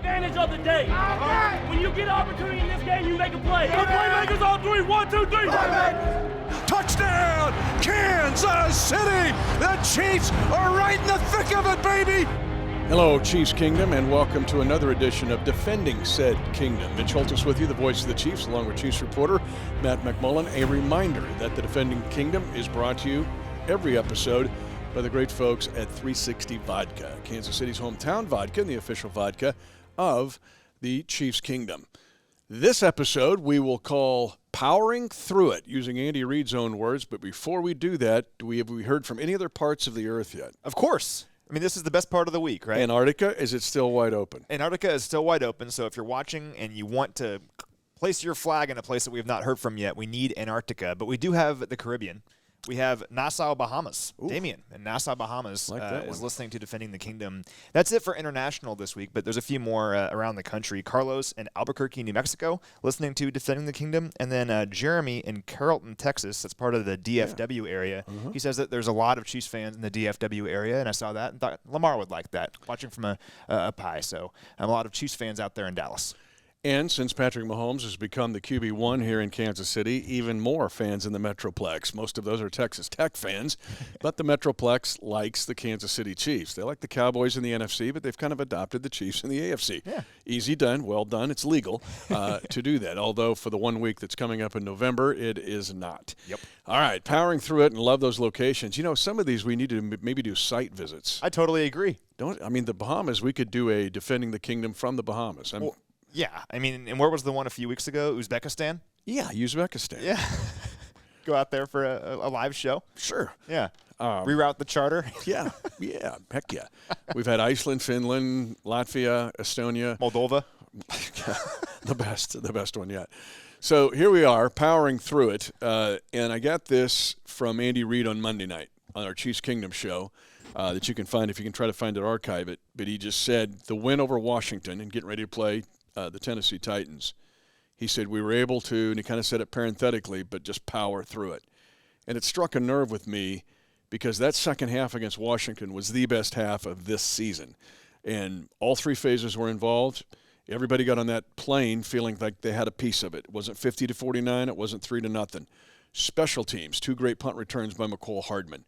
advantage of the day. When you get an opportunity in this game, you make a play. The playmakers on three. 1, 2, 3. Touchdown, Kansas City! The Chiefs are right in the thick of it, baby! Hello, Chiefs Kingdom, and welcome to another edition of Defending Said Kingdom. Mitch Holthus with you, the voice of the Chiefs, along with Chiefs reporter Matt McMullen. A reminder that the Defending Kingdom is brought to you every episode by the great folks at 360 Vodka, Kansas City's hometown vodka and the official vodka of the Chiefs Kingdom. This episode we will call Powering Through It, using Andy Reid's own words. But before we do that, have we heard from any other parts of the earth yet? Of course. I mean, this is the best part of the week, right? Antarctica, is it still wide open? Antarctica is still wide open, so if you're watching and you want to place your flag in a place that we have not heard from yet, we need Antarctica. But we do have the Caribbean. We have Nassau, Bahamas. Ooh. Damien in Nassau, Bahamas is listening to Defending the Kingdom. That's it for international this week, but there's a few more around the country. Carlos in Albuquerque, New Mexico, listening to Defending the Kingdom. And then Jeremy in Carrollton, Texas, that's part of the DFW area. Mm-hmm. He says that there's a lot of Chiefs fans in the DFW area, and I saw that and thought Lamar would like that, watching from up high. So a lot of Chiefs fans out there in Dallas. And since Patrick Mahomes has become the QB1 here in Kansas City, even more fans in the Metroplex. Most of those are Texas Tech fans, but the Metroplex likes the Kansas City Chiefs. They like the Cowboys in the NFC, but they've kind of adopted the Chiefs in the AFC. Yeah. Easy done, well done. It's legal to do that, although for the 1 week that's coming up in November, it is not. Yep. All right, powering through it and love those locations. You know, some of these we need to maybe do site visits. I totally agree. The Bahamas, we could do a Defending the Kingdom from the Bahamas. Yeah, I mean, and where was the one a few weeks ago? Uzbekistan? Yeah, Uzbekistan. Yeah. Go out there for a live show? Sure. Yeah. Reroute the charter? Yeah, heck yeah. We've had Iceland, Finland, Latvia, Estonia. Moldova? the best one yet. So here we are, powering through it, and I got this from Andy Reid on Monday night on our Chiefs Kingdom show. That you can find if you can try to find it, archive it. But he just said the win over Washington and getting ready to play the Tennessee Titans, he said we were able to, and he kind of said it parenthetically, but just power through it. And it struck a nerve with me because that second half against Washington was the best half of this season. And all three phases were involved. Everybody got on that plane feeling like they had a piece of it. It wasn't 50-49. It wasn't 3-0. Special teams, 2 great punt returns by McCole Hardman.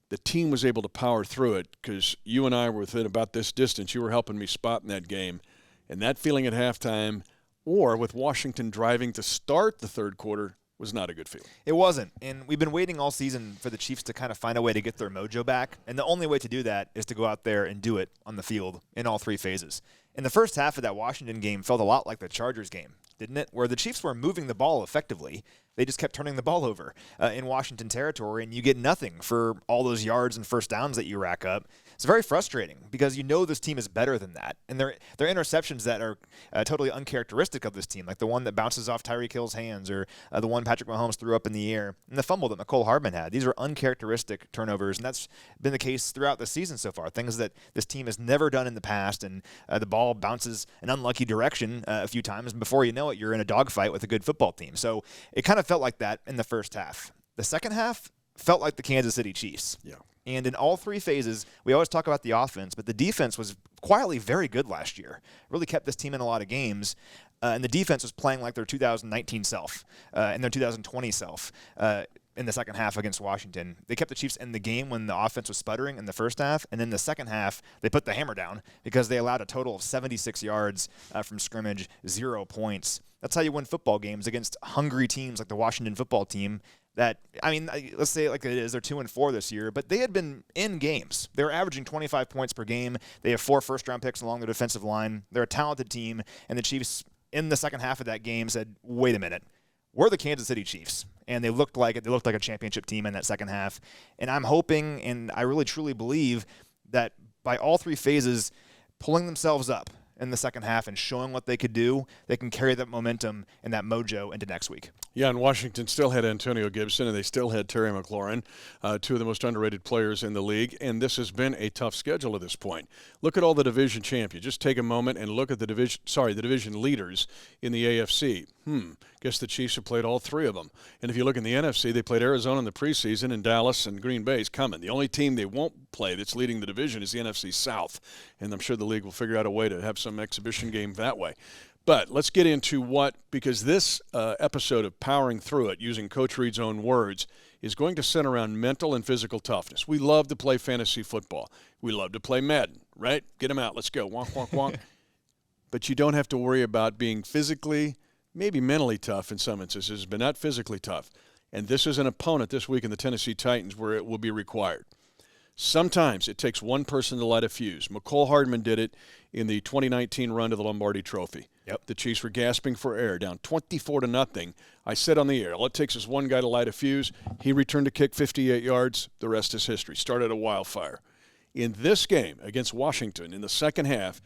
The team was able to power through it because you and I were within about this distance. You were helping me spot in that game. And that feeling at halftime, or with Washington driving to start the third quarter, was not a good feeling. It wasn't. And we've been waiting all season for the Chiefs to kind of find a way to get their mojo back. And the only way to do that is to go out there and do it on the field in all three phases. And the first half of that Washington game felt a lot like the Chargers game, didn't it? Where the Chiefs were moving the ball effectively. They just kept turning the ball over in Washington territory, and you get nothing for all those yards and first downs that you rack up. It's very frustrating because you know this team is better than that. And they're interceptions that are totally uncharacteristic of this team, like the one that bounces off Tyreek Hill's hands or the one Patrick Mahomes threw up in the air, and the fumble that McCole Hardman had. These are uncharacteristic turnovers, and that's been the case throughout the season so far, things that this team has never done in the past, and the ball bounces an unlucky direction a few times, and before you know it, you're in a dogfight with a good football team. So it kind of felt like that in the first half. The second half felt like the Kansas City Chiefs. Yeah. And in all three phases, we always talk about the offense, but the defense was quietly very good last year. Really kept this team in a lot of games. And the defense was playing like their 2019 self and their 2020 self in the second half against Washington. They kept the Chiefs in the game when the offense was sputtering in the first half. And then the second half, they put the hammer down because they allowed a total of 76 yards from scrimmage, 0 points. That's how you win football games against hungry teams like the Washington football team. That, I mean, let's say it like it is. They're 2-4 this year, but they had been in games. They were averaging 25 points per game. They have 4 first-round picks along their defensive line. They're a talented team, and the Chiefs in the second half of that game said, wait a minute, we're the Kansas City Chiefs. And they looked like it. They looked like a championship team in that second half. And I'm hoping, and I really truly believe, that by all three phases, pulling themselves up in the second half and showing what they could do, they can carry that momentum and that mojo into next week. Yeah, and Washington still had Antonio Gibson, and they still had Terry McLaurin, 2 of the most underrated players in the league, and this has been a tough schedule at this point. Look at all the division champions. Just take a moment and look at the division leaders in the AFC. Guess the Chiefs have played all three of them. And if you look in the NFC, they played Arizona in the preseason, and Dallas and Green Bay is coming. The only team they won't play that's leading the division is the NFC South, and I'm sure the league will figure out a way to have some exhibition game that way. But let's get into because this episode of Powering Through It, using Coach Reed's own words, is going to center around mental and physical toughness. We love to play fantasy football. We love to play Madden, right? Get them out. Let's go. Wonk, wonk, wonk. But you don't have to worry about being physically, maybe mentally tough in some instances, but not physically tough. And this is an opponent this week in the Tennessee Titans where it will be required. Sometimes it takes one person to light a fuse. McCole Hardman did it in the 2019 run to the Lombardi Trophy. Yep. The Chiefs were gasping for air, down 24-0. I said on the air, all it takes is one guy to light a fuse. He returned a kick 58 yards. The rest is history. Started a wildfire. In this game against Washington in the second half,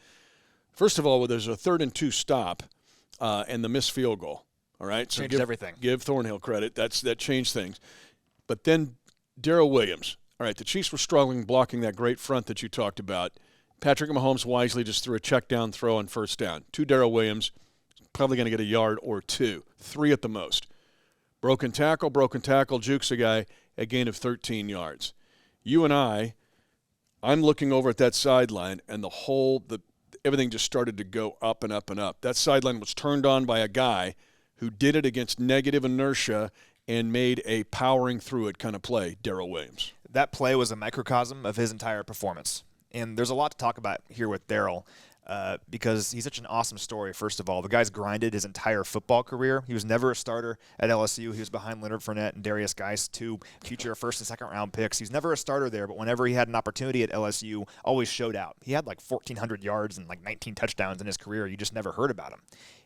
first of all, there's a 3rd and 2 stop and the missed field goal. All right? So changed everything. Give Thornhill credit. That changed things. But then Daryl Williams. All right, the Chiefs were struggling blocking that great front that you talked about. Patrick Mahomes wisely just threw a check down throw on first down. To Daryl Williams, probably going to get a yard or 2, 3 at the most. Broken tackle, jukes a guy, a gain of 13 yards. You and I'm looking over at that sideline, and everything just started to go up and up and up. That sideline was turned on by a guy who did it against negative inertia and made a powering through it kind of play, Daryl Williams. That play was a microcosm of his entire performance. And there's a lot to talk about here with Daryl because he's such an awesome story, first of all. The guy's grinded his entire football career. He was never a starter at LSU. He was behind Leonard Fournette and Darius Geis, 2 future first and second round picks. He was never a starter there, but whenever he had an opportunity at LSU, always showed out. He had like 1,400 yards and like 19 touchdowns in his career. You just never heard about him.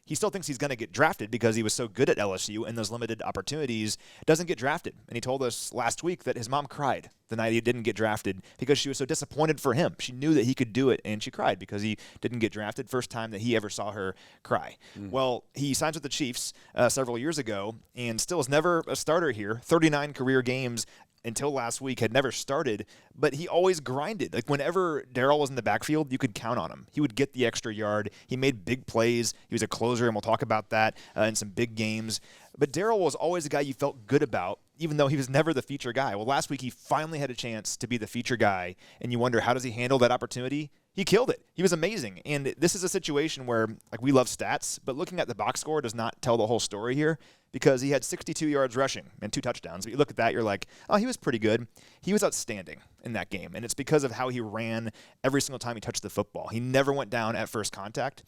He still thinks he's going to get drafted because he was so good at LSU and those limited opportunities doesn't get drafted. And he told us last week that his mom cried the night he didn't get drafted because she was so disappointed for him. She knew that he could do it, and she cried because he didn't get drafted. First time that he ever saw her cry. Well, he signs with the Chiefs several years ago and still is never a starter here. 39 career games until last week, had never started, but he always grinded. Like whenever Daryl was in the backfield, you could count on him. He would get the extra yard. He made big plays. He was a closer, and we'll talk about that in some big games. But Daryl was always a guy you felt good about, even though he was never the feature guy. Well, last week he finally had a chance to be the feature guy, and you wonder, how does he handle that opportunity? He killed it. He was amazing. And this is a situation where, like, we love stats, but looking at the box score does not tell the whole story here because he had 62 yards rushing and 2 touchdowns. But you look at that, you're like, oh, he was pretty good. He was outstanding in that game, and it's because of how he ran every single time he touched the football. He never went down at first contact.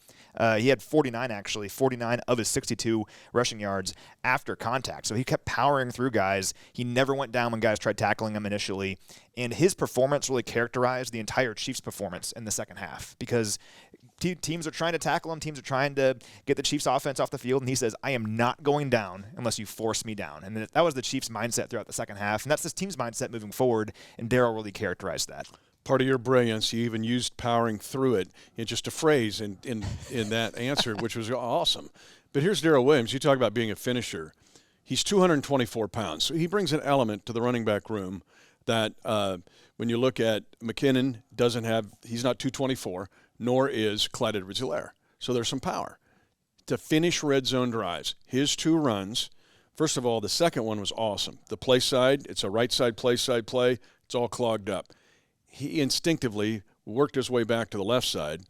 He had 49 of his 62 rushing yards after contact. So he kept powering through guys. He never went down when guys tried tackling him initially. And his performance really characterized the entire Chiefs' performance in the second half because teams are trying to tackle him. Teams are trying to get the Chiefs' offense off the field. And he says, I am not going down unless you force me down. And that was the Chiefs' mindset throughout the second half. And that's this team's mindset moving forward. And Daryl really characterized that. Part of your brilliance, you even used powering through it in just a phrase in that answer, which was awesome. But here's Daryl Williams. You talk about being a finisher. He's 224 pounds. So he brings an element to the running back room that when you look at McKinnon, he's not 224, nor is Clyde Edwards-Helaire. So there's some power. To finish red zone drives, his 2 runs, first of all, the second one was awesome. The play side, it's a right side play, it's all clogged up. He instinctively worked his way back to the left side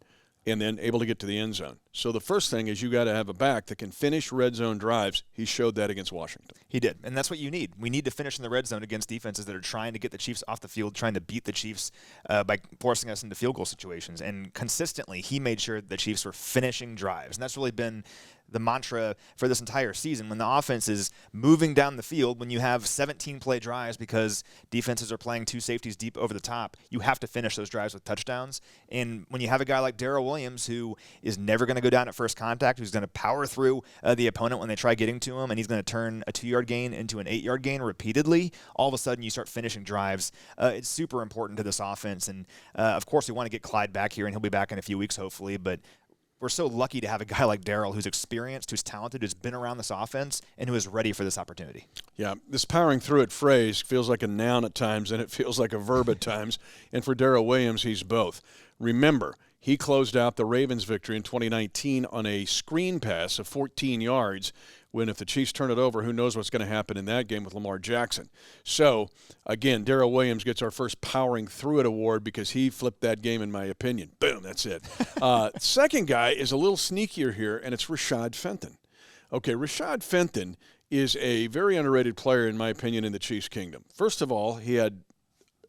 and then able to get to the end zone. So the first thing is you got to have a back that can finish red zone drives. He showed that against Washington. He did, and that's what you need. We need to finish in the red zone against defenses that are trying to get the Chiefs off the field, trying to beat the Chiefs by forcing us into field goal situations. And consistently, he made sure the Chiefs were finishing drives, and that's really been the mantra for this entire season. When the offense is moving down the field, when you have 17-play drives because defenses are playing 2 safeties deep over the top, you have to finish those drives with touchdowns. And when you have a guy like Daryl Williams who is never going to go down at first contact, who's going to power through the opponent when they try getting to him, and he's going to turn a 2-yard gain into an 8-yard gain repeatedly, all of a sudden you start finishing drives. It's super important to this offense. And, of course, we want to get Clyde back here, and he'll be back in a few weeks, hopefully. But we're so lucky to have a guy like Daryl who's experienced, who's talented, who's been around this offense, and who is ready for this opportunity. Yeah, this powering through it phrase feels like a noun at times, and it feels like a verb at times. And for Daryl Williams, he's both. Remember, He closed out the Ravens' victory in 2019 on a screen pass of 14 yards when if the Chiefs turn it over, who knows what's going to happen in that game with Lamar Jackson. So, again, Daryl Williams gets our first Powering Through It award because he flipped that game, in my opinion. Boom, that's it. Second guy is a little sneakier here, and it's Rashad Fenton. Okay, Rashad Fenton is a very underrated player, in my opinion, in the Chiefs' kingdom. First of all, he had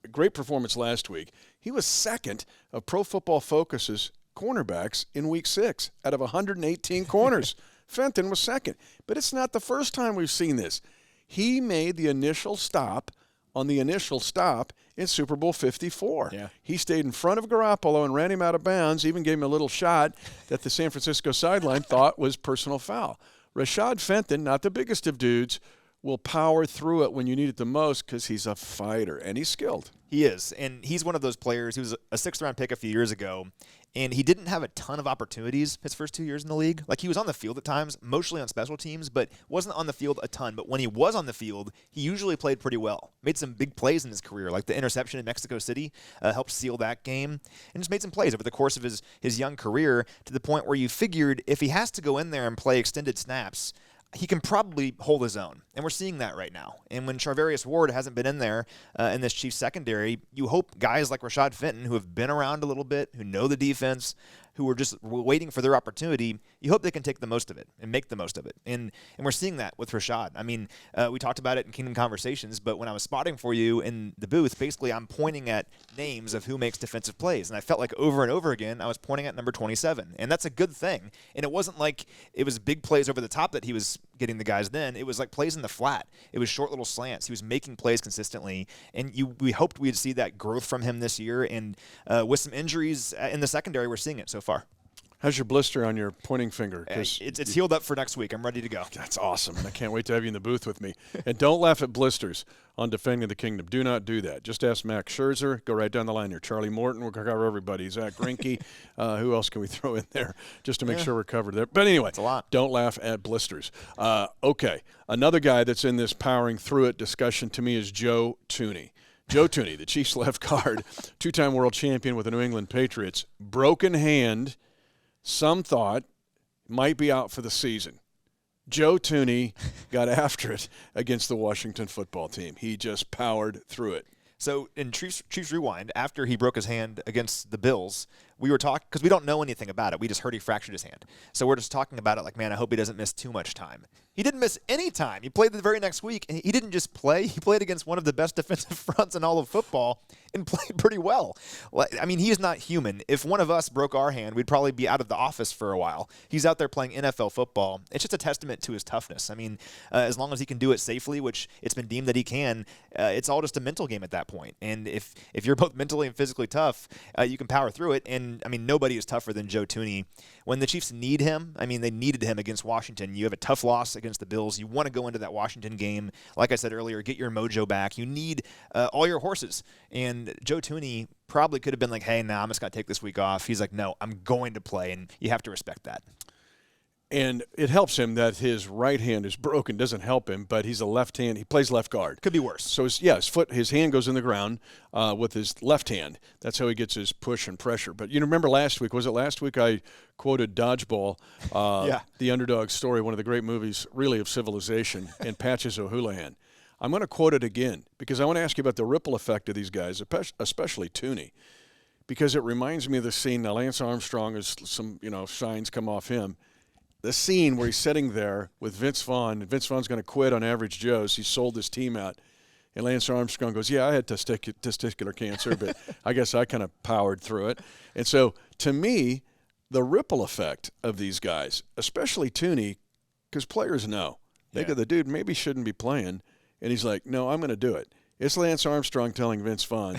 a great performance last week. He was second of Pro Football Focus's cornerbacks in Week 6 out of 118 corners. Fenton was second. But it's not the first time we've seen this. He made the initial stop on the initial stop in Super Bowl 54. Yeah. He stayed in front of Garoppolo and ran him out of bounds, even gave him a little shot that the San Francisco sideline thought was personal foul. Rashad Fenton, not the biggest of dudes, will power through it when you need it the most because he's a fighter and he's skilled. He is, and he's one of those players. He was a sixth-round pick a few years ago, and he didn't have a ton of opportunities his first 2 years in the league. Like, he was on the field at times, mostly on special teams, but wasn't on the field a ton. But when he was on the field, he usually played pretty well. Made some big plays in his career, like the interception in Mexico City, helped seal that game, and just made some plays over the course of his young career to the point where you figured if he has to go in there and play extended snaps, he can probably hold his own, and we're seeing that right now. And when Charvarius Ward hasn't been in there in this Chiefs secondary, you hope guys like Rashad Fenton, who have been around a little bit, who know the defense, who are just waiting for their opportunity, you hope they can take the most of it and make the most of it. And we're seeing that with Rashad. I mean, we talked about it in Kingdom Conversations, but when I was spotting for you in the booth, basically I'm pointing at names of who makes defensive plays. And I felt like over and over again, I was pointing at number 27. And that's a good thing. And it wasn't like it was big plays over the top that he was getting the guys then. It was like plays in the flat. It was short little slants. He was making plays consistently. And we hoped we'd see that growth from him this year. And with some injuries in the secondary, we're seeing it so far. How's your blister on your pointing finger? It's healed up for next week. I'm ready to go. That's awesome, and I can't wait to have you in the booth with me. And don't laugh at blisters on Defending the Kingdom. Do not do that. Just ask Max Scherzer. Go right down the line here. Charlie Morton. We'll cover everybody. Zach Greinke. Who else can we throw in there just to make sure we're covered there? But anyway, it's a lot. Don't laugh at blisters. Okay, another guy that's in this powering through it discussion to me is Joe Thuney. Joe Thuney, the Chiefs left guard, two-time world champion with the New England Patriots, broken hand. Some thought might be out for the season. Joe Thuney got after it against the Washington football team. He just powered through it. So in Chiefs Rewind, after he broke his hand against the Bills, we were talking, because we don't know anything about it. We just heard he fractured his hand. So we're just talking about it like, man, I hope he doesn't miss too much time. He didn't miss any time. He played the very next week, and he didn't just play. He played against one of the best defensive fronts in all of football and played pretty well. I mean, he is not human. If one of us broke our hand, we'd probably be out of the office for a while. He's out there playing NFL football. It's just a testament to his toughness. I mean, as long as he can do it safely, which it's been deemed that he can, it's all just a mental game at that point. And if you're both mentally and physically tough, you can power through it. And, I mean, nobody is tougher than Joe Thuney. When the Chiefs need him, I mean, they needed him against Washington. You have a tough loss against the Bills. You want to go into that Washington game, like I said earlier, get your mojo back. You need all your horses. And Joe Thuney probably could have been like, hey, nah, I'm just going to take this week off. He's like, no, I'm going to play, and you have to respect that. And it helps him that his right hand is broken. Doesn't help him, but he's a left hand. He plays left guard. Could be worse. So his hand goes in the ground with his left hand. That's how he gets his push and pressure. But you remember last week? Was it last week? I quoted Dodgeball, the underdog story, one of the great movies, really, of civilization, and Patches O'Houlihan. I'm going to quote it again because I want to ask you about the ripple effect of these guys, especially Thuney, because it reminds me of the scene. Now, Lance Armstrong, as some shines come off him. The scene where he's sitting there with Vince Vaughn. Vince Vaughn's going to quit on Average Joe's. He sold his team out. And Lance Armstrong goes, yeah, I had testicular cancer, but I guess I kind of powered through it. And so, to me, the ripple effect of these guys, especially Thuney, because players know. They go, the dude maybe shouldn't be playing. And he's like, no, I'm going to do it. It's Lance Armstrong telling Vince Vaughn,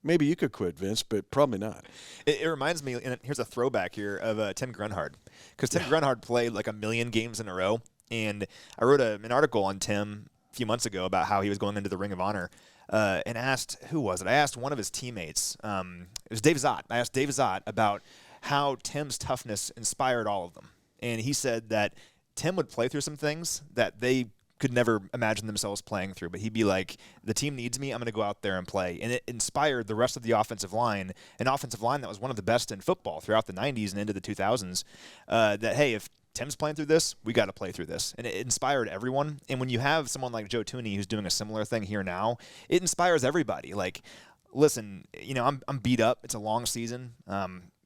maybe you could quit, Vince, but probably not. It reminds me, and here's a throwback here, of Tim Grunhard. Because Tim Grunhard played like 1 million games in a row. And I wrote an article on Tim a few months ago about how he was going into the Ring of Honor and asked, who was it? I asked one of his teammates. It was Dave Zott. I asked Dave Zott about how Tim's toughness inspired all of them. And he said that Tim would play through some things that they could never imagine themselves playing through. But he'd be like, the team needs me, I'm going to go out there and play. And it inspired the rest of the offensive line, an offensive line that was one of the best in football throughout the 90s and into the 2000s, that, hey, if Tim's playing through this, we got to play through this. And it inspired everyone. And when you have someone like Joe Thuney who's doing a similar thing here now, it inspires everybody. Like, listen, I'm beat up. It's a long season,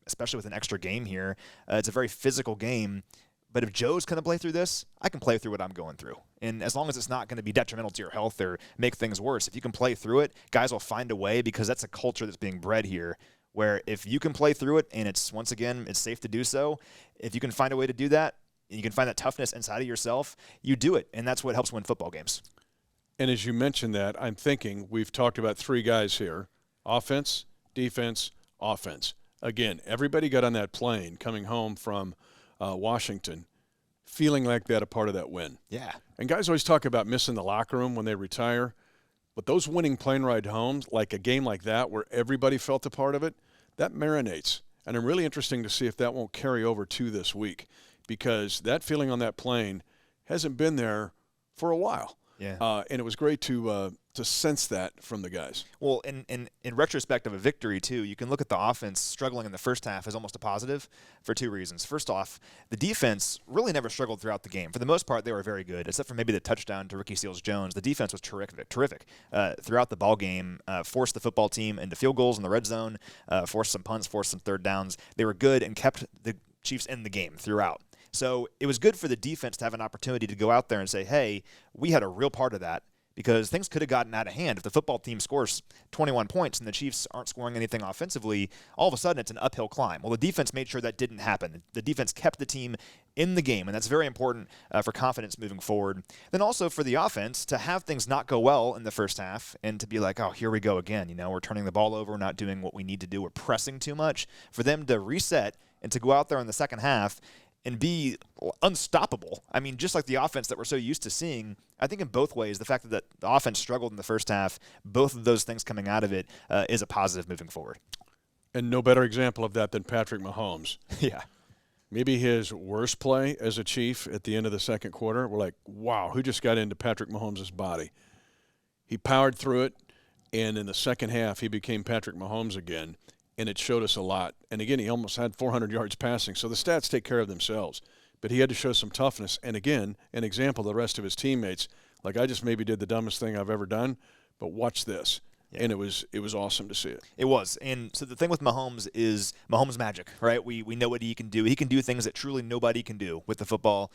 especially with an extra game here. It's a very physical game. But if Joe's going to play through this, I can play through what I'm going through. And as long as it's not going to be detrimental to your health or make things worse, if you can play through it, guys will find a way, because that's a culture that's being bred here, where if you can play through it and it's, once again, it's safe to do so, if you can find a way to do that, and you can find that toughness inside of yourself, you do it. And that's what helps win football games. And as you mentioned that, I'm thinking we've talked about three guys here: offense, defense, offense. Again, everybody got on that plane coming home from Washington feeling like they had a part of that win. Yeah. And guys always talk about missing the locker room when they retire. But those winning plane ride homes, like a game like that where everybody felt a part of it, that marinates. And I'm really interested to see if that won't carry over to this week, because that feeling on that plane hasn't been there for a while. Yeah. And it was great to sense that from the guys. Well, in retrospect of a victory, too, you can look at the offense struggling in the first half as almost a positive for two reasons. First off, the defense really never struggled throughout the game. For the most part, they were very good, except for maybe the touchdown to Ricky Seals-Jones. The defense was terrific throughout the ball game, forced the football team into field goals in the red zone, forced some punts, forced some third downs. They were good and kept the Chiefs in the game throughout. So it was good for the defense to have an opportunity to go out there and say, hey, we had a real part of that, because things could have gotten out of hand. If the football team scores 21 points and the Chiefs aren't scoring anything offensively, all of a sudden it's an uphill climb. Well, the defense made sure that didn't happen. The defense kept the team in the game, and that's very important for confidence moving forward. Then also for the offense to have things not go well in the first half and to be like, oh, here we go again. We're turning the ball over, we're not doing what we need to do, we're pressing too much. For them to reset and to go out there in the second half and be unstoppable. I mean, just like the offense that we're so used to seeing, I think in both ways, the fact that the offense struggled in the first half, both of those things coming out of it is a positive moving forward. And no better example of that than Patrick Mahomes. Yeah. Maybe his worst play as a Chief at the end of the second quarter, we're like, wow, who just got into Patrick Mahomes' body? He powered through it, and in the second half, he became Patrick Mahomes again. And it showed us a lot. And again, he almost had 400 yards passing. So the stats take care of themselves. But he had to show some toughness. And again, an example of the rest of his teammates. Like, I just maybe did the dumbest thing I've ever done, but watch this. Yeah. And it was awesome to see it. It was. And so the thing with Mahomes is Mahomes magic, right? We know what he can do. He can do things that truly nobody can do with the football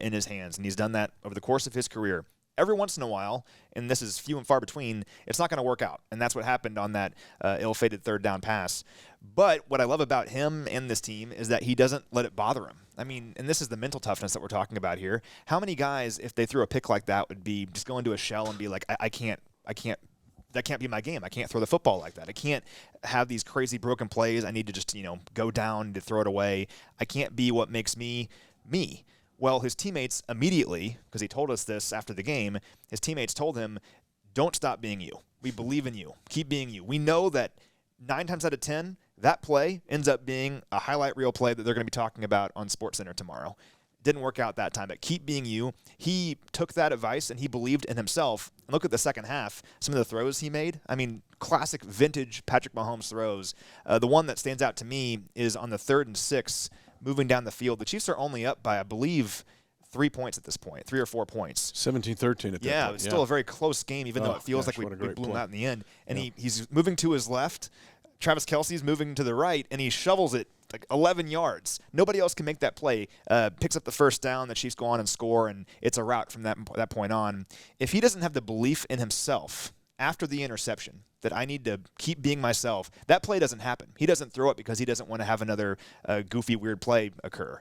in his hands. And he's done that over the course of his career. Every once in a while, and this is few and far between, it's not going to work out. And that's what happened on that ill-fated third down pass. But what I love about him and this team is that he doesn't let it bother him. I mean, and this is the mental toughness that we're talking about here. How many guys, if they threw a pick like that, would be just go into a shell and be like, I can't, that can't be my game. I can't throw the football like that. I can't have these crazy broken plays. I need to just, go down to throw it away. I can't be what makes me, me. Well, his teammates immediately, because he told us this after the game, his teammates told him, don't stop being you. We believe in you. Keep being you. We know that 9 times out of 10, that play ends up being a highlight reel play that they're going to be talking about on SportsCenter tomorrow. Didn't work out that time, but keep being you. He took that advice and he believed in himself. And look at the second half, some of the throws he made. I mean, classic vintage Patrick Mahomes throws. The one that stands out to me is on the 3rd and 6, moving down the field. The Chiefs are only up by, I believe, 3 points at this point, 3 or 4 points. 17-13 at that point. Yeah, it's still a very close game, even though it feels like we blew him out in the end. And he's moving to his left. Travis Kelce's moving to the right, and he shovels it like 11 yards. Nobody else can make that play. Picks up the first down. The Chiefs go on and score, and it's a rout from that point on. If he doesn't have the belief in himself after the interception that I need to keep being myself, that play doesn't happen. He doesn't throw it because he doesn't want to have another goofy, weird play occur.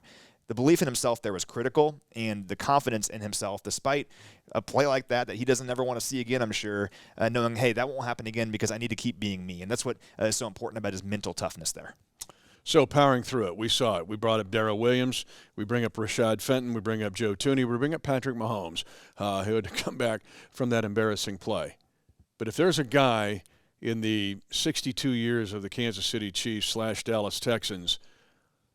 The belief in himself there was critical, and the confidence in himself, despite a play like that he doesn't ever want to see again, I'm sure, knowing, hey, that won't happen again because I need to keep being me. And that's what is so important about his mental toughness there. So powering through it, we saw it. We brought up Daryl Williams. We bring up Rashad Fenton. We bring up Joe Thuney. We bring up Patrick Mahomes, who had to come back from that embarrassing play. But if there's a guy in the 62 years of the Kansas City Chiefs / Dallas Texans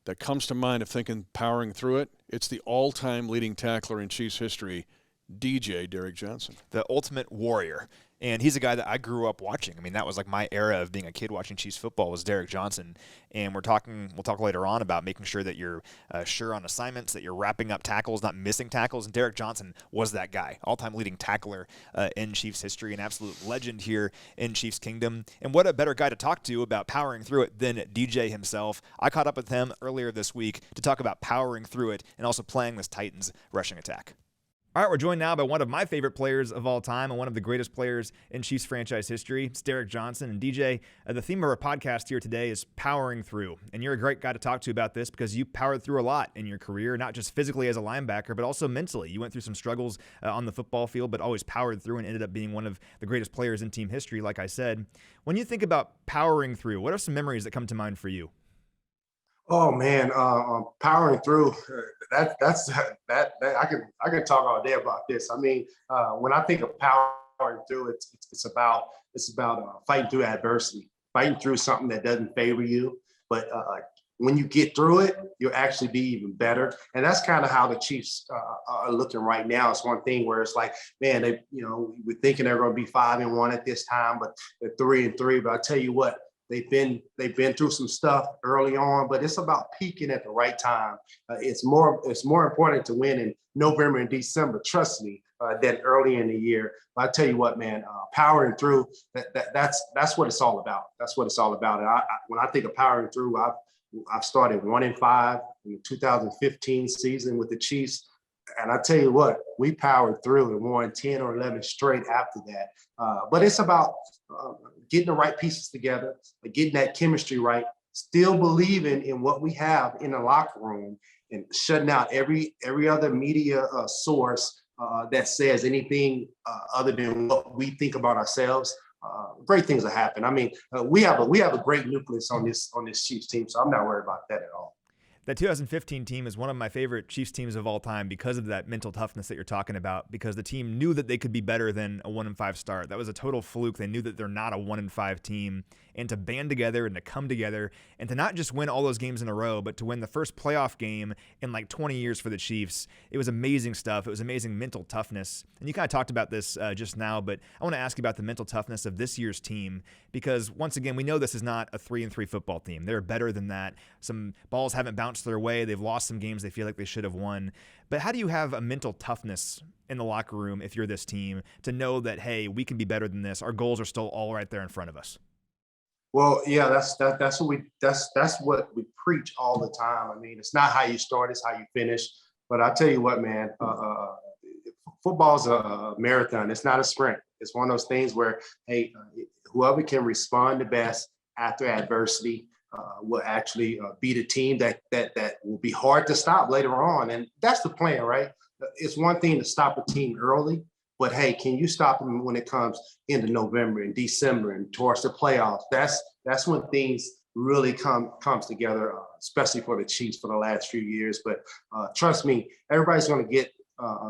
that comes to mind of thinking powering through it, it's the all-time leading tackler in Chiefs history, DJ Derrick Johnson. The ultimate warrior. And he's a guy that I grew up watching. I mean, that was like my era of being a kid watching Chiefs football was Derrick Johnson. And we'll talk later on about making sure that you're sure on assignments, that you're wrapping up tackles, not missing tackles. And Derrick Johnson was that guy, all-time leading tackler in Chiefs history, an absolute legend here in Chiefs Kingdom. And what a better guy to talk to about powering through it than DJ himself. I caught up with him earlier this week to talk about powering through it and also playing this Titans rushing attack. All right, we're joined now by one of my favorite players of all time and one of the greatest players in Chiefs franchise history. It's Derrick Johnson. And DJ, the theme of our podcast here today is powering through. And you're a great guy to talk to about this because you powered through a lot in your career, not just physically as a linebacker, but also mentally. You went through some struggles on the football field, but always powered through and ended up being one of the greatest players in team history, like I said. When you think about powering through, what are some memories that come to mind for you? Oh man, powering through. That I can talk all day about this. I mean, when I think of powering through, it's about fighting through adversity, fighting through something that doesn't favor you. But when you get through it, you'll actually be even better. And that's kind of how the Chiefs are looking right now. It's one thing where it's like, man, we're thinking they're going to be 5-1 at this time, but they're 3-3. But I tell you what. They've been through some stuff early on, but it's about peaking at the right time. It's more important to win in November and December, trust me, than early in the year. But I tell you what, man, powering through, that's what it's all about. That's what it's all about. And when I think of powering through, I've started 1-5 in the 2015 season with the Chiefs. And I tell you what, we powered through and won 10 or 11 straight after that. But it's about getting the right pieces together, getting that chemistry right, still believing in what we have in the locker room and shutting out every other media source that says anything other than what we think about ourselves. Great things will happen. I mean, we have a great nucleus on this Chiefs team, so I'm not worried about that at all. That 2015 team is one of my favorite Chiefs teams of all time because of that mental toughness that you're talking about, because the team knew that they could be better than a 1-5 start. That was a total fluke. They knew that they're not a 1-5 team. And to band together and to come together and to not just win all those games in a row, but to win the first playoff game in like 20 years for the Chiefs, it was amazing stuff. It was amazing mental toughness. And you kind of talked about this just now, but I want to ask you about the mental toughness of this year's team, because once again, we know this is not a 3-3 football team. They're better than that. Some balls haven't bounced their way. They've lost some games they feel like they should have won. But how do you have a mental toughness in the locker room if you're this team to know that, hey, we can be better than this. Our goals are still all right there in front of us? Well, yeah, that's what we preach all the time. I mean, it's not how you start, it's how you finish. But I tell you what, man, football's a marathon. It's not a sprint. It's one of those things where, hey, whoever can respond the best after adversity will actually be the team that will be hard to stop later on. And that's the plan, right? It's one thing to stop a team early, but hey, can you stop them when it comes into November and December and towards the playoffs? That's when things really comes together, especially for the Chiefs for the last few years. But trust me, everybody's going to get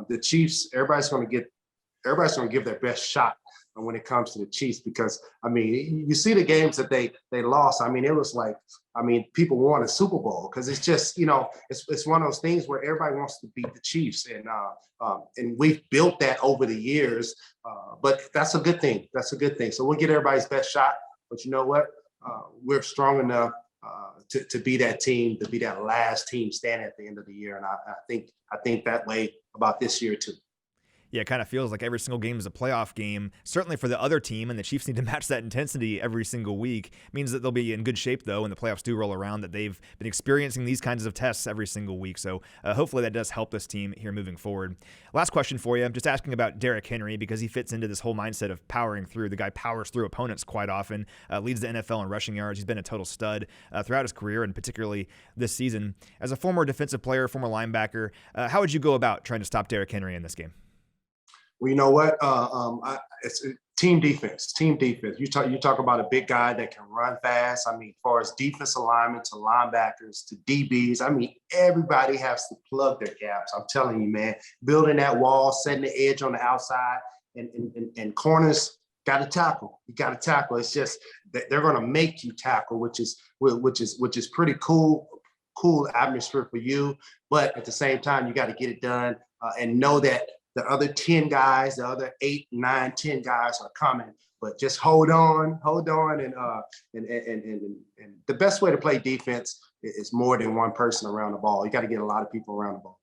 the Chiefs. Everybody's going to give their best shot when it comes to the Chiefs, because I mean, you see the games that they lost. I mean, it was like, I mean, people want a Super Bowl because it's just, it's one of those things where everybody wants to beat the Chiefs, and we've built that over the years. But that's a good thing. That's a good thing. So we'll get everybody's best shot. But you know what? We're strong enough to be that team, to be that last team standing at the end of the year. And I think that way about this year too. Yeah, it kind of feels like every single game is a playoff game, certainly for the other team, and the Chiefs need to match that intensity every single week. It means that they'll be in good shape, though, when the playoffs do roll around, that they've been experiencing these kinds of tests every single week. So hopefully that does help this team here moving forward. Last question for you. I'm just asking about Derrick Henry because he fits into this whole mindset of powering through. The guy powers through opponents quite often, leads the NFL in rushing yards. He's been a total stud throughout his career, and particularly this season. As a former defensive player, former linebacker, how would you go about trying to stop Derrick Henry in this game? Well, you know what? It's team defense. Team defense. You talk about a big guy that can run fast. I mean, as far as defense alignment to linebackers to DBs, I mean, everybody has to plug their gaps. I'm telling you, man. Building that wall, setting the edge on the outside, and corners got to tackle. You got to tackle. It's just that they're going to make you tackle, which is pretty cool atmosphere for you. But at the same time, you got to get it done and know that the other 10 guys, the other 8, 9, 10 guys are coming. But just hold on, and the best way to play defense is more than one person around the ball. You got to get a lot of people around the ball.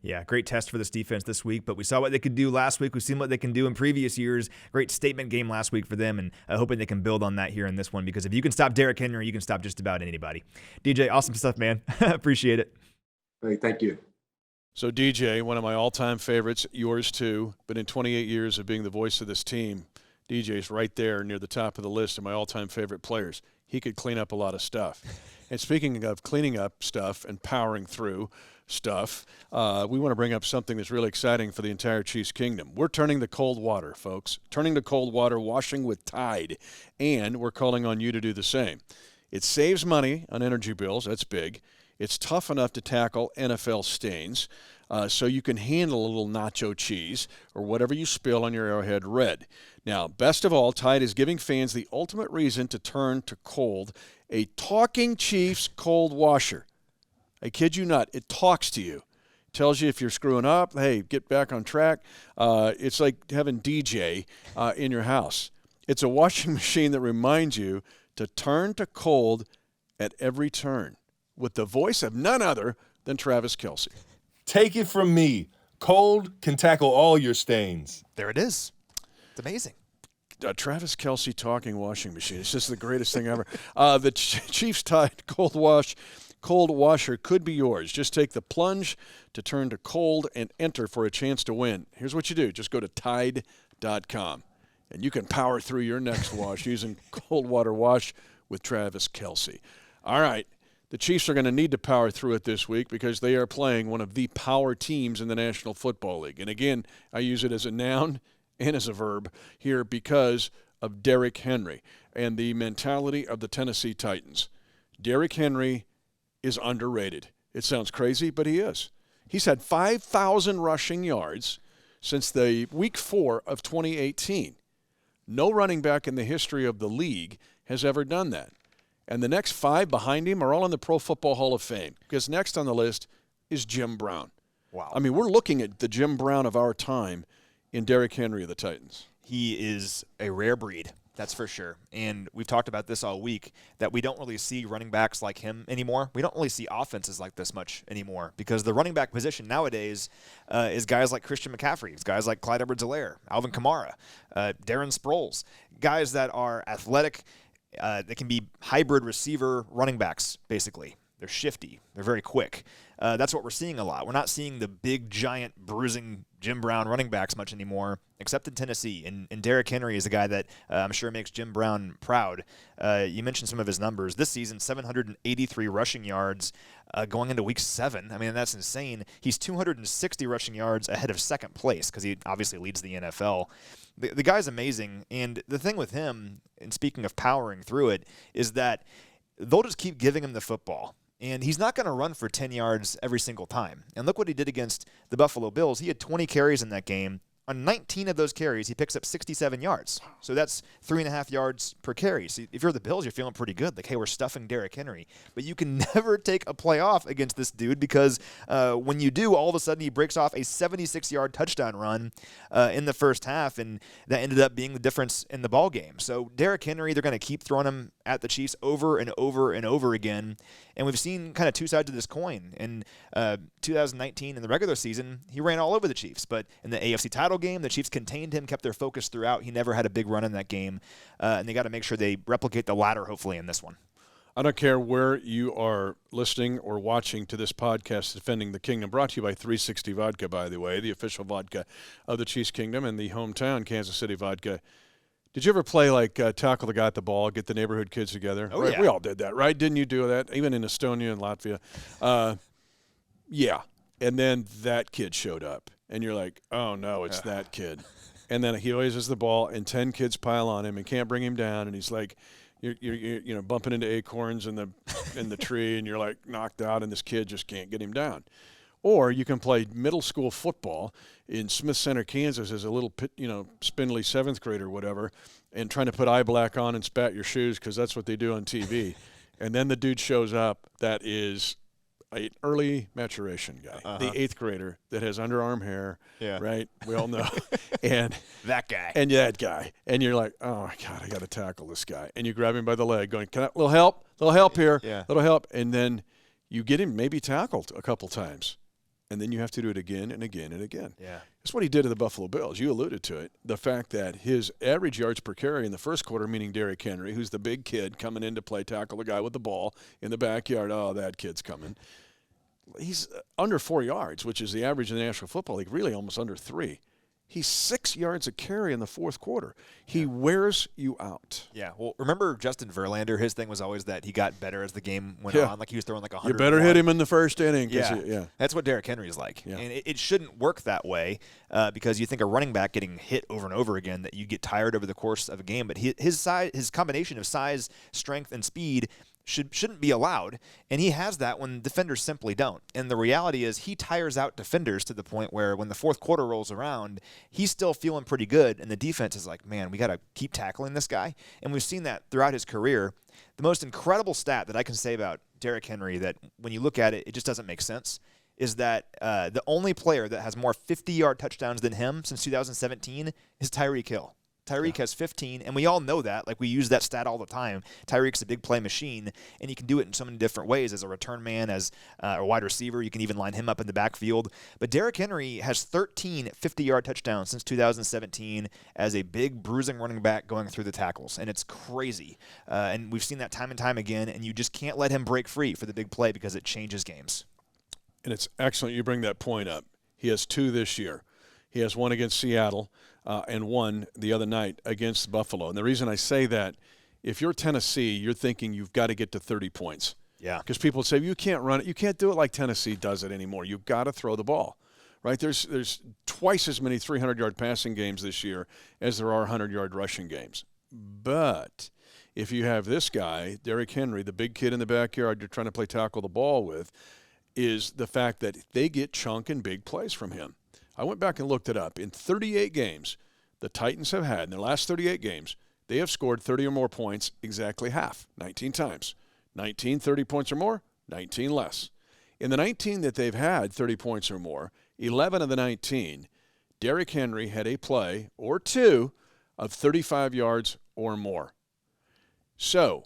Yeah, great test for this defense this week, but we saw what they could do last week. We've seen what they can do in previous years. Great statement game last week for them, and hoping they can build on that here in this one, because if you can stop Derrick Henry, you can stop just about anybody. DJ, awesome stuff, man. Appreciate it. Hey, thank you. So DJ, one of my all-time favorites, yours too, but in 28 years of being the voice of this team, DJ's right there near the top of the list of my all-time favorite players. He could clean up a lot of stuff. And speaking of cleaning up stuff and powering through stuff, we want to bring up something that's really exciting for the entire Chiefs Kingdom. We're turning to cold water, folks. Turning to cold water, washing with Tide. And we're calling on you to do the same. It saves money on energy bills. That's big. It's tough enough to tackle NFL stains, so you can handle a little nacho cheese or whatever you spill on your Arrowhead Red. Now, best of all, Tide is giving fans the ultimate reason to turn to cold, a Talking Chiefs cold washer. I kid you not, it talks to you. Tells you if you're screwing up, hey, get back on track. It's like having DJ in your house. It's a washing machine that reminds you to turn to cold at every turn, with the voice of none other than Travis Kelce. Take it from me. Cold can tackle all your stains. There it is. It's amazing. Travis Kelce talking washing machine. It's just the greatest thing ever. The Chiefs Tide cold washer could be yours. Just take the plunge to turn to cold and enter for a chance to win. Here's what you do. Just go to Tide.com, and you can power through your next wash using cold water wash with Travis Kelce. All right. The Chiefs are going to need to power through it this week because they are playing one of the power teams in the National Football League. And again, I use it as a noun and as a verb here because of Derrick Henry and the mentality of the Tennessee Titans. Derrick Henry is underrated. It sounds crazy, but he is. He's had 5,000 rushing yards since the week 4 of 2018. No running back in the history of the league has ever done that. And the next 5 behind him are all in the Pro Football Hall of Fame, because next on the list is Jim Brown. Wow. I mean, we're looking at the Jim Brown of our time in Derrick Henry of the Titans. He is a rare breed, that's for sure. And we've talked about this all week, that we don't really see running backs like him anymore. We don't really see offenses like this much anymore, because the running back position nowadays is guys like Christian McCaffrey, it's guys like Clyde Edwards-Helaire, Alvin Kamara, Darren Sproles, guys that are athletic. They can be hybrid receiver running backs, basically. They're shifty. They're very quick. That's what we're seeing a lot. We're not seeing the big, giant, bruising Jim Brown running backs much anymore, except in Tennessee. And Derrick Henry is a guy that I'm sure makes Jim Brown proud. You mentioned some of his numbers. This season, 783 rushing yards going into week 7. I mean, that's insane. He's 260 rushing yards ahead of second place because he obviously leads the NFL. The guy's amazing. And the thing with him, and speaking of powering through it, is that they'll just keep giving him the football. And he's not going to run for 10 yards every single time. And look what he did against the Buffalo Bills. He had 20 carries in that game. On 19 of those carries, he picks up 67 yards. So that's 3.5 yards per carry. So if you're the Bills, you're feeling pretty good. Like, hey, we're stuffing Derrick Henry. But you can never take a play off against this dude because when you do, all of a sudden he breaks off a 76-yard touchdown run in the first half, and that ended up being the difference in the ball game. So Derrick Henry, they're going to keep throwing him at the Chiefs over and over and over again. And we've seen kind of two sides of this coin. In 2019, in the regular season, he ran all over the Chiefs. But in the AFC title game, the Chiefs contained him, kept their focus throughout. He never had a big run in that game. And they got to make sure they replicate the latter, hopefully, in this one. I don't care where you are listening or watching to this podcast, Defending the Kingdom, brought to you by 360 Vodka, by the way, the official vodka of the Chiefs Kingdom and the hometown Kansas City Vodka. Did you ever play like tackle the guy at the ball, get the neighborhood kids together? Oh, right? yeah. We all did that, right? Didn't you do that? Even in Estonia and Latvia. Yeah. And then that kid showed up, and you're like, oh, no, it's that kid. And then he always has the ball, and 10 kids pile on him and can't bring him down, and he's like, you're bumping into acorns in the tree, and you're like knocked out, and this kid just can't get him down. Or you can play middle school football in Smith Center, Kansas, as a little, spindly 7th grader or whatever, and trying to put eye black on and spat your shoes because that's what they do on TV. And then the dude shows up that is an early maturation guy, the 8th grader that has underarm hair, right? We all know. And that guy. And that guy. And you're like, oh, my God, I got to tackle this guy. And you grab him by the leg going, can I, little help? Little help here. Yeah. Little help. And then you get him maybe tackled a couple times. And then you have to do it again and again and again. Yeah. That's what he did to the Buffalo Bills. You alluded to it. The fact that his average yards per carry in the first quarter, meaning Derrick Henry, who's the big kid coming in to play tackle the guy with the ball in the backyard. Oh, that kid's coming. He's under 4 yards, which is the average in the National Football League, really almost under 3. He's 6 yards a carry in the fourth quarter. He wears you out. Yeah. Well, remember Justin Verlander? His thing was always that he got better as the game went on. Like he was throwing like 100. You better hit him in the first inning. Yeah. That's what Derrick Henry is like. Yeah. And it shouldn't work that way because you think a running back getting hit over and over again, that you get tired over the course of a game. But his combination of size, strength, and speed shouldn't be allowed, and he has that when defenders simply don't. And the reality is he tires out defenders to the point where when the fourth quarter rolls around, he's still feeling pretty good, and the defense is like, man, we got to keep tackling this guy. And we've seen that throughout his career. The most incredible stat that I can say about Derrick Henry that when you look at it, it just doesn't make sense, is that the only player that has more 50-yard touchdowns than him since 2017 is Tyreek Hill. Tyreek has 15, and we all know that. Like, we use that stat all the time. Tyreek's a big play machine, and he can do it in so many different ways as a return man, as a wide receiver. You can even line him up in the backfield. But Derrick Henry has 13 50-yard touchdowns since 2017 as a big bruising running back going through the tackles, and it's crazy. And we've seen that time and time again, and you just can't let him break free for the big play because it changes games. And it's excellent you bring that point up. He has 2 this year. He has 1 against Seattle and 1 the other night against Buffalo. And the reason I say that, if you're Tennessee, you're thinking you've got to get to 30 points. Yeah. Because people say, you can't run it. You can't do it like Tennessee does it anymore. You've got to throw the ball, right? There's twice as many 300-yard passing games this year as there are 100-yard rushing games. But if you have this guy, Derrick Henry, the big kid in the backyard you're trying to play tackle the ball with, is the fact that they get chunk and big plays from him. I went back and looked it up. In 38 games the Titans have had, in their last 38 games, they have scored 30 or more points exactly half, 19 times. 19, 30 points or more, 19 less. In the 19 that they've had 30 points or more, 11 of the 19, Derrick Henry had a play or 2 of 35 yards or more. So,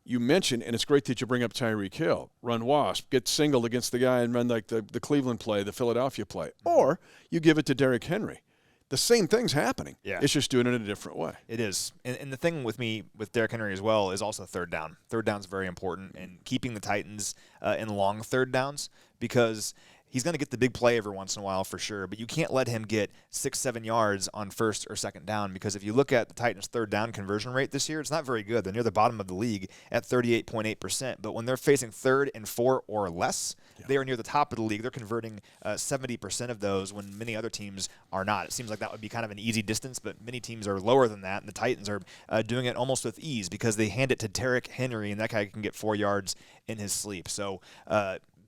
you mentioned, and it's great that you bring up Tyreek Hill, run wasp, get singled against the guy and run like the Cleveland play, the Philadelphia play. Or you give it to Derrick Henry. The same thing's happening. Yeah. It's just doing it in a different way. It is. And the thing with me, with Derrick Henry as well, is also third down. Third down is very important, and keeping the Titans in long third downs, because he's going to get the big play every once in a while for sure, but you can't let him get 6-7 yards on first or second down, because if you look at the Titans' third down conversion rate this year, it's not very good. They're near the bottom of the league at 38.8%, but when they're facing 3rd and 4 or less, they are near the top of the league. They're converting 70% of those when many other teams are not. It seems like that would be kind of an easy distance, but many teams are lower than that, and the Titans are doing it almost with ease because they hand it to Derrick Henry, and that guy can get 4 yards in his sleep. So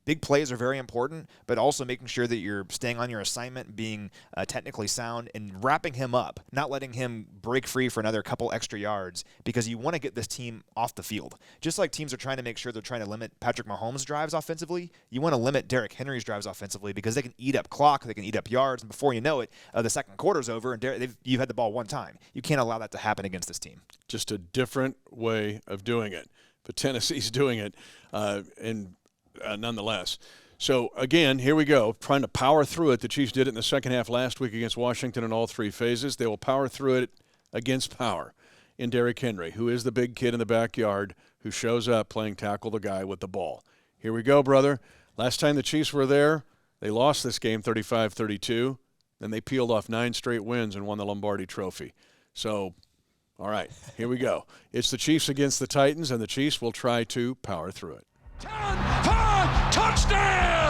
big plays are very important, but also making sure that you're staying on your assignment, being technically sound, and wrapping him up, not letting him break free for another couple extra yards, because you want to get this team off the field. Just like teams are trying to make sure they're trying to limit Patrick Mahomes' drives offensively, you want to limit Derrick Henry's drives offensively, because they can eat up clock, they can eat up yards, and before you know it, the second quarter's over, and you've had the ball one time. You can't allow that to happen against this team. Just a different way of doing it. But Tennessee's doing it, nonetheless. So, again, here we go, trying to power through it. The Chiefs did it in the second half last week against Washington in all 3 phases. They will power through it against power in Derrick Henry, who is the big kid in the backyard who shows up playing tackle the guy with the ball. Here we go, brother. Last time the Chiefs were there, they lost this game 35-32. Then they peeled off 9 straight wins and won the Lombardi Trophy. So, all right, here we go. It's the Chiefs against the Titans, and the Chiefs will try to power through it. 10, 5, touchdown!